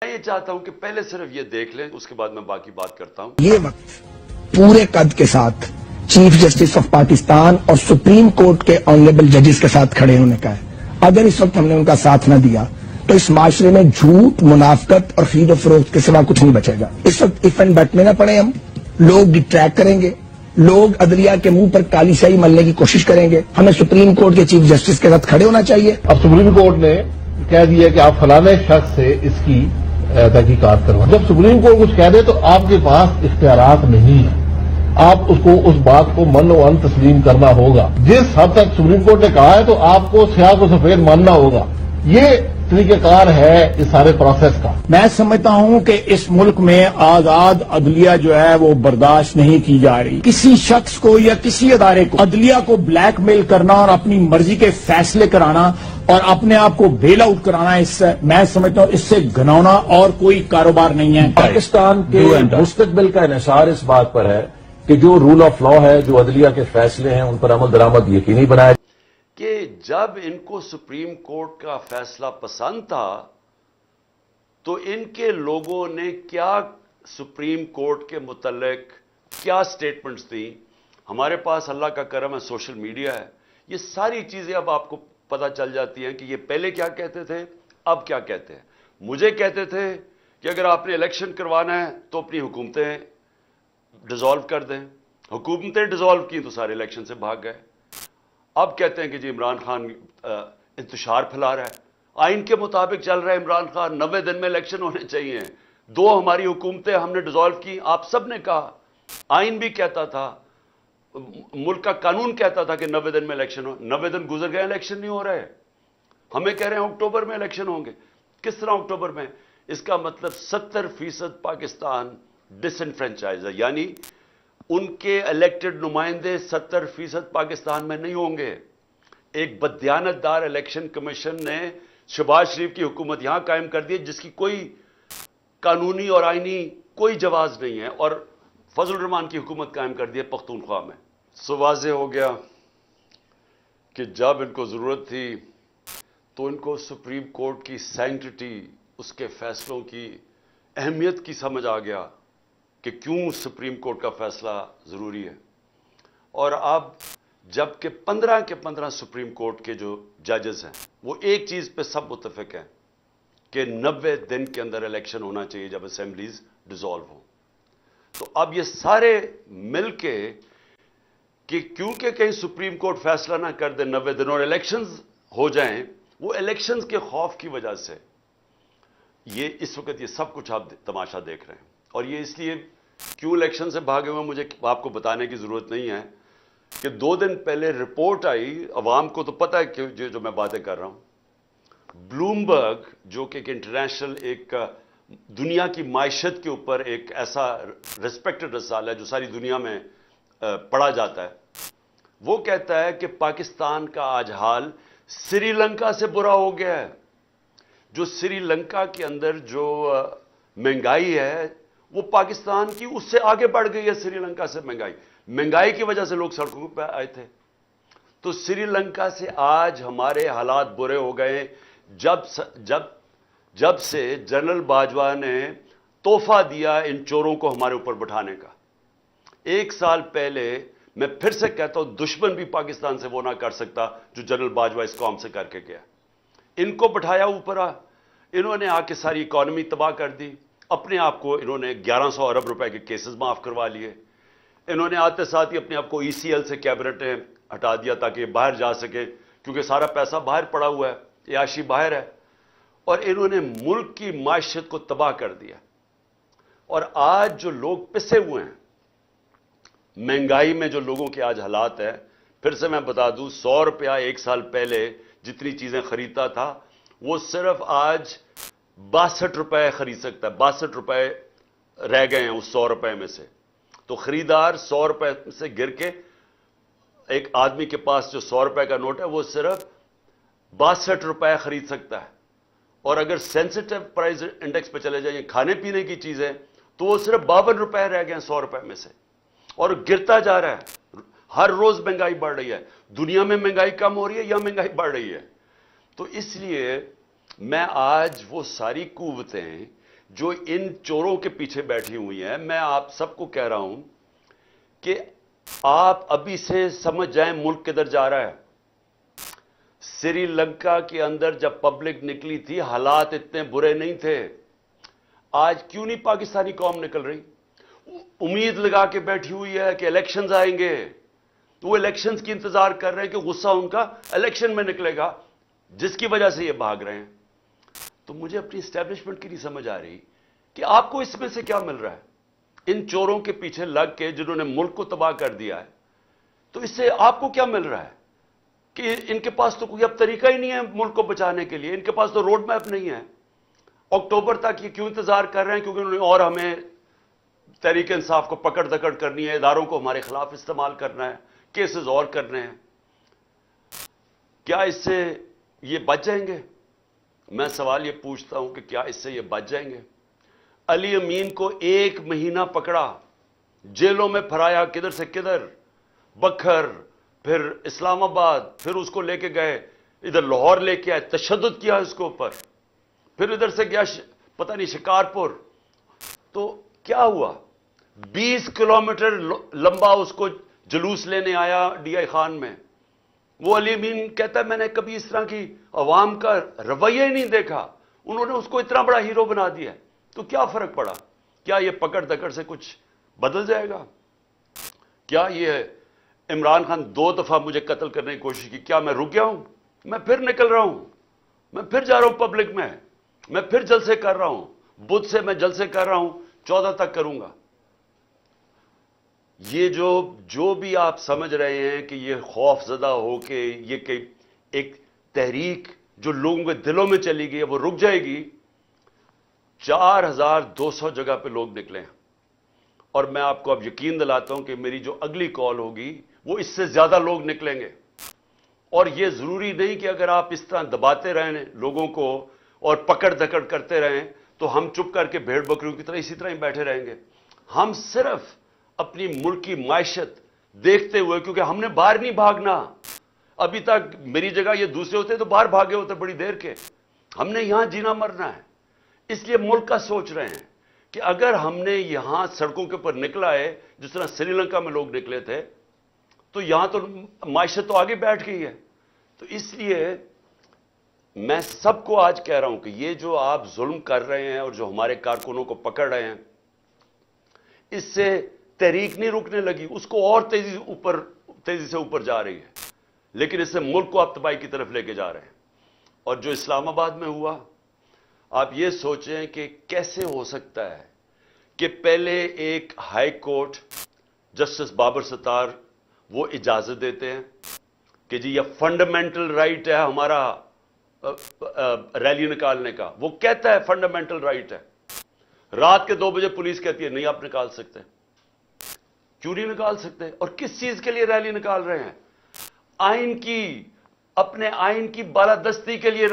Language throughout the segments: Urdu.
میں یہ چاہتا ہوں کہ پہلے صرف یہ دیکھ لیں، اس کے بعد میں باقی بات کرتا ہوں۔ یہ وقت پورے قد کے ساتھ چیف جسٹس آف پاکستان اور سپریم کورٹ کے آنریبل ججز کے ساتھ کھڑے ہونے کا ہے۔ اگر اس وقت ہم نے ان کا ساتھ نہ دیا تو اس معاشرے میں جھوٹ، منافقت اور خرید و فروخت کے سوا کچھ نہیں بچے گا۔ اس وقت اف اینڈ بٹ میں نہ پڑے، ہم لوگ ڈٹریکٹ کریں گے، لوگ عدلیہ کے منہ پر کالی سیاہی ملنے کی کوشش کریں گے۔ ہمیں سپریم کورٹ کے چیف جسٹس کے ساتھ کھڑے ہونا چاہیے۔ اب سپریم کورٹ نے کہہ دیا کہ آپ فلانے شخص سے اس کی تحقیقات کروائیں۔ جب سپریم کورٹ کچھ کہہ دے تو آپ کے پاس اختیارات نہیں ہیں، آپ اس کو اس بات کو من و ان تسلیم کرنا ہوگا۔ جس حد تک سپریم کورٹ نے کہا ہے تو آپ کو سیاہ کو سفید ماننا ہوگا۔ یہ طریقہ کار ہے اس سارے پروسیس کا۔ میں سمجھتا ہوں کہ اس ملک میں آزاد عدلیہ جو ہے وہ برداشت نہیں کی جا رہی۔ کسی شخص کو یا کسی ادارے کو عدلیہ کو بلیک میل کرنا اور اپنی مرضی کے فیصلے کرانا اور اپنے آپ کو بیل آؤٹ کرانا، اس سے میں سمجھتا ہوں اس سے گھناؤنا اور کوئی کاروبار نہیں ہے۔ پاکستان کے مستقبل کا انحصار اس بات پر ہے کہ جو رول آف لا ہے، جو عدلیہ کے فیصلے ہیں، ان پر عمل درآمد یقینی بنایا کہ جب ان کو سپریم کورٹ کا فیصلہ پسند تھا تو ان کے لوگوں نے کیا سپریم کورٹ کے متعلق کیا سٹیٹمنٹس دیں۔ ہمارے پاس اللہ کا کرم ہے، سوشل میڈیا ہے، یہ ساری چیزیں اب آپ کو پتہ چل جاتی ہیں کہ یہ پہلے کیا کہتے تھے، اب کیا کہتے ہیں۔ مجھے کہتے تھے کہ اگر آپ نے الیکشن کروانا ہے تو اپنی حکومتیں ڈیزالو کر دیں، حکومتیں ڈیزالو کی تو سارے الیکشن سے بھاگ گئے۔ اب کہتے ہیں کہ جی عمران خان انتشار پھیلا رہا ہے، آئین کے مطابق چل رہا ہے عمران خان، 90 دن میں الیکشن ہونے چاہیے۔ 2 ہماری حکومتیں ہم نے ڈیزالو کی، آپ سب نے کہا، آئین بھی کہتا تھا، ملک کا قانون کہتا تھا کہ 90 دن میں الیکشن ہو، 90 دن گزر گئے، الیکشن نہیں ہو رہے۔ ہمیں کہہ رہے ہیں اکتوبر میں الیکشن ہوں گے۔ کس طرح اکتوبر میں؟ اس کا مطلب 70% پاکستان ڈس انفرینچائز ہے، یعنی ان کے الیکٹڈ نمائندے 70% پاکستان میں نہیں ہوں گے۔ ایک بددیانت دار الیکشن کمیشن نے شہباز شریف کی حکومت یہاں قائم کر دی جس کی کوئی قانونی اور آئینی کوئی جواز نہیں ہے، اور فضل الرحمان کی حکومت قائم کر دی ہے پختونخوا میں۔ سو واضح ہو گیا کہ جب ان کو ضرورت تھی تو ان کو سپریم کورٹ کی سینکٹیٹی، اس کے فیصلوں کی اہمیت کی سمجھ آ گیا کہ کیوں سپریم کورٹ کا فیصلہ ضروری ہے۔ اور اب جب کہ 15 کے 15 سپریم کورٹ کے جو ججز ہیں وہ ایک چیز پہ سب متفق ہیں کہ 90 دن کے اندر الیکشن ہونا چاہیے جب اسمبلیز ڈیزالو ہوں، تو اب یہ سارے مل کے کہ کیونکہ کہیں سپریم کورٹ فیصلہ نہ کر دے 90 دن اور الیکشنز ہو جائیں، وہ الیکشنز کے خوف کی وجہ سے یہ اس وقت یہ سب کچھ آپ تماشا دیکھ رہے ہیں۔ اور یہ اس لیے کیوں الیکشن سے بھاگے ہوئے مجھے آپ کو بتانے کی ضرورت نہیں ہے کہ 2 دن پہلے رپورٹ آئی، عوام کو تو پتہ ہے کہ جو میں باتیں کر رہا ہوں، بلومبرگ جو کہ ایک انٹرنیشنل ایک دنیا کی معیشت کے اوپر ایک ایسا ریسپیکٹڈ رسالہ ہے جو ساری دنیا میں پڑھا جاتا ہے، وہ کہتا ہے کہ پاکستان کا آج حال سری لنکا سے برا ہو گیا ہے۔ جو سری لنکا کے اندر جو مہنگائی ہے وہ پاکستان کی اس سے آگے بڑھ گئی ہے۔ سری لنکا سے مہنگائی کی وجہ سے لوگ سڑکوں پہ آئے تھے، تو سری لنکا سے آج ہمارے حالات برے ہو گئے جب سے جنرل باجوہ نے تحفہ دیا ان چوروں کو ہمارے اوپر بٹھانے کا۔ 1 سال پہلے، میں پھر سے کہتا ہوں، دشمن بھی پاکستان سے وہ نہ کر سکتا جو جنرل باجوہ اس قوم سے کر کے گیا۔ ان کو بٹھایا اوپر، انہوں نے آ کے ساری اکانومی تباہ کر دی، اپنے آپ کو انہوں نے 1100 ارب روپے کے کیسز معاف کروا لیے، انہوں نے آتے ساتھ ہی اپنے آپ کو ECL سے کیبنٹیں ہٹا دیا تاکہ یہ باہر جا سکے، کیونکہ سارا پیسہ باہر پڑا ہوا ہے، عیاشی باہر ہے، اور انہوں نے ملک کی معیشت کو تباہ کر دیا۔ اور آج جو لوگ پسے ہوئے ہیں مہنگائی میں، جو لوگوں کے آج حالات ہیں، پھر سے میں بتا دوں، 100 روپیہ 1 سال پہلے جتنی چیزیں خریدتا تھا وہ صرف آج 62 روپے خرید سکتا ہے۔ 62 روپے رہ گئے ہیں اس 100 روپے میں سے، تو خریدار 100 روپے سے گر کے ایک آدمی کے پاس جو 100 روپے کا نوٹ ہے وہ صرف 62 روپے خرید سکتا ہے۔ اور اگر سینسٹیو پرائز انڈیکس پہ چلے جائیں کھانے پینے کی چیزیں تو وہ صرف 52 روپے رہ گئے ہیں 100 روپے میں سے، اور گرتا جا رہا ہے۔ ہر روز مہنگائی بڑھ رہی ہے، دنیا میں مہنگائی کم ہو رہی ہے یا مہنگائی بڑھ رہی ہے؟ تو اس لیے میں آج وہ ساری قوتیں جو ان چوروں کے پیچھے بیٹھی ہوئی ہیں، میں آپ سب کو کہہ رہا ہوں کہ آپ ابھی سے سمجھ جائیں ملک کدھر جا رہا ہے۔ سری لنکا کے اندر جب پبلک نکلی تھی حالات اتنے برے نہیں تھے، آج کیوں نہیں پاکستانی قوم نکل رہی؟ امید لگا کے بیٹھی ہوئی ہے کہ الیکشنز آئیں گے، تو وہ الیکشنز کی انتظار کر رہے ہیں کہ غصہ ان کا الیکشن میں نکلے گا، جس کی وجہ سے یہ بھاگ رہے ہیں۔ تو مجھے اپنی اسٹیبلشمنٹ کی نہیں سمجھ آ رہی کہ آپ کو اس میں سے کیا مل رہا ہے، ان چوروں کے پیچھے لگ کے جنہوں نے ملک کو تباہ کر دیا ہے، تو اس سے آپ کو کیا مل رہا ہے کہ ان کے پاس تو کوئی اب طریقہ ہی نہیں ہے ملک کو بچانے کے لیے، ان کے پاس تو روڈ میپ نہیں ہے۔ اکتوبر تک یہ کیوں انتظار کر رہے ہیں؟ کیونکہ انہوں نے اور ہمیں تحریک انصاف کو پکڑ دکڑ کرنی ہے، اداروں کو ہمارے خلاف استعمال کرنا ہے، کیسز اور کرنے ہیں۔ کیا اس سے یہ بچ جائیں گے؟ میں سوال یہ پوچھتا ہوں کہ کیا اس سے یہ بچ جائیں گے؟ علی امین کو 1 مہینہ پکڑا، جیلوں میں پھرایا، کدھر سے کدھر، بکھر، پھر اسلام آباد، پھر اس کو لے کے گئے ادھر لاہور، لے کے آئے، تشدد کیا اس کے اوپر، پھر ادھر سے گیا پتہ نہیں شکارپور، تو کیا ہوا؟ 20 کلومیٹر لمبا اس کو جلوس لینے آیا ڈی آئی خان میں۔ وہ علی امین کہتا ہے میں نے کبھی اس طرح کی عوام کا رویہ ہی نہیں دیکھا، انہوں نے اس کو اتنا بڑا ہیرو بنا دیا۔ تو کیا فرق پڑا؟ کیا یہ پکڑ دکڑ سے کچھ بدل جائے گا؟ کیا یہ عمران خان 2 دفعہ مجھے قتل کرنے کی کوشش کی، کیا میں رک گیا ہوں؟ میں پھر نکل رہا ہوں، میں پھر جا رہا ہوں پبلک میں پھر جلسے کر رہا ہوں، بدھ سے میں جلسے کر رہا ہوں، 14 تک کروں گا۔ یہ جو بھی آپ سمجھ رہے ہیں کہ یہ خوف زدہ ہو کے یہ کہ ایک تحریک جو لوگوں کے دلوں میں چلی گئی ہے وہ رک جائے گی، 4200 جگہ پہ لوگ نکلے ہیں، اور میں آپ کو اب یقین دلاتا ہوں کہ میری جو اگلی کال ہوگی وہ اس سے زیادہ لوگ نکلیں گے۔ اور یہ ضروری نہیں کہ اگر آپ اس طرح دباتے رہیں لوگوں کو اور پکڑ دکڑ کرتے رہیں تو ہم چپ کر کے بھیڑ بکریوں کی طرح اسی طرح ہی بیٹھے رہیں گے۔ ہم صرف اپنی ملک کی معیشت دیکھتے ہوئے، کیونکہ ہم نے باہر نہیں بھاگنا، ابھی تک میری جگہ یہ دوسرے ہوتے تو باہر بھاگے ہوتے بڑی دیر کے، ہم نے یہاں جینا مرنا ہے، اس لیے ملک کا سوچ رہے ہیں کہ اگر ہم نے یہاں سڑکوں کے اوپر نکلا ہے جس طرح سری لنکا میں لوگ نکلے تھے، تو یہاں تو معیشت تو آگے بیٹھ گئی ہے۔ تو اس لیے میں سب کو آج کہہ رہا ہوں کہ یہ جو آپ ظلم کر رہے ہیں اور جو ہمارے کارکنوں کو پکڑ رہے ہیں، اس سے تحریک نہیں رکنے لگی، اس کو اور تیزی سے اوپر جا رہی ہے، لیکن اس سے ملک کو آپ تباہی کی طرف لے کے جا رہے ہیں۔ اور جو اسلام آباد میں ہوا، آپ یہ سوچیں کہ کیسے ہو سکتا ہے کہ پہلے ایک ہائی کورٹ جسٹس بابر ستار وہ اجازت دیتے ہیں کہ جی یہ فنڈامنٹل رائٹ ہے ہمارا ریلی نکالنے کا، وہ کہتا ہے فنڈامنٹل رائٹ ہے، رات کے 2 بجے پولیس کہتی ہے نہیں آپ نکال سکتے۔ کیوں نہیں نکال سکتے؟ اور کس چیز کے لیے ریلی نکال رہے ہیں؟ آئین کی، اپنے آئین کی بالادستی کے لیے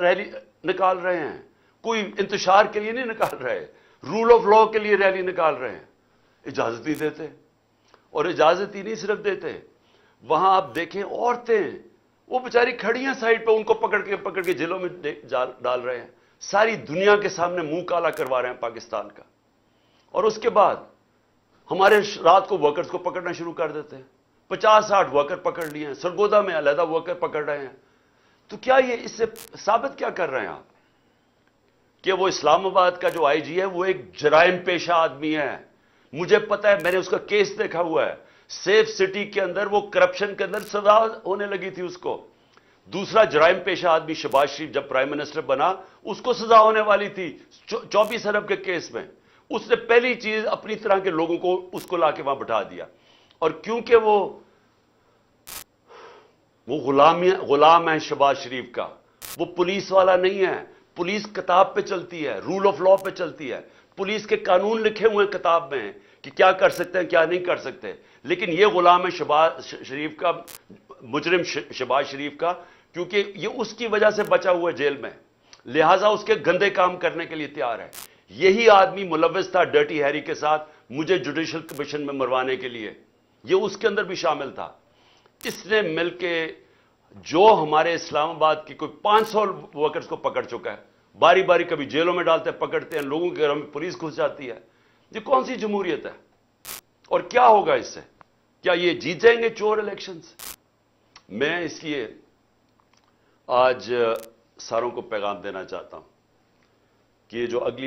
ریلی نکال رہے ہیں، کوئی انتشار کے لیے نہیں نکال رہے، رول آف لا کے لیے ریلی نکال رہے ہیں۔ اجازت نہیں دیتے، اور اجازت ہی نہیں صرف دیتے، وہاں آپ دیکھیں عورتیں وہ بیچاری کھڑی ہیں سائڈ پہ، ان کو پکڑ کے جیلوں میں ڈال رہے ہیں، ساری دنیا کے سامنے منہ کالا کروا رہے ہیں پاکستان کا۔ اور اس کے بعد ہمارے رات کو ورکرز کو پکڑنا شروع کر دیتے ہیں، 50-60 ورکر پکڑ لیے ہیں، سرگودا میں علیحدہ ورکر پکڑ رہے ہیں۔ تو کیا یہ اس سے ثابت کیا کر رہے ہیں آپ کہ وہ اسلام آباد کا جو آئی جی ہے وہ ایک جرائم پیشہ آدمی ہے؟ مجھے پتا ہے، میں نے اس کا کیس دیکھا ہوا ہے، سیف سٹی کے اندر وہ کرپشن کے اندر سزا ہونے لگی تھی اس کو۔ دوسرا جرائم پیشہ آدمی شہباز شریف جب پرائم منسٹر بنا، اس کو سزا ہونے والی تھی 24 ارب کے کیس میں، اس نے پہلی چیز اپنی طرح کے لوگوں کو اس کو لا کے وہاں بٹھا دیا۔ اور کیونکہ وہ غلام ہے شہباز شریف کا، وہ پولیس والا نہیں ہے، پولیس کتاب پہ چلتی ہے، رول آف لا پہ چلتی ہے، پولیس کے قانون لکھے ہوئے کتاب میں کہ کیا کر سکتے ہیں کیا نہیں کر سکتے، لیکن یہ غلام ہے شہباز شریف کا، مجرم شہباز شریف کا، کیونکہ یہ اس کی وجہ سے بچا ہوا ہے جیل میں، لہٰذا اس کے گندے کام کرنے کے لیے تیار ہے۔ یہی آدمی ملوث تھا ڈرٹی ہیری کے ساتھ مجھے جوڈیشل کمیشن میں مروانے کے لیے، یہ اس کے اندر بھی شامل تھا۔ اس نے مل کے جو ہمارے اسلام آباد کی کوئی 500 ورکرز کو پکڑ چکا ہے، باری باری کبھی جیلوں میں ڈالتے ہیں, پکڑتے ہیں, لوگوں کے گھروں میں پولیس گھس جاتی ہے. یہ کون سی جمہوریت ہے؟ اور کیا ہوگا اس سے؟ کیا یہ جیت جائیں گے چور الیکشنز؟ میں اس لیے آج ساروں کو پیغام دینا چاہتا ہوں کہ یہ جو اگلی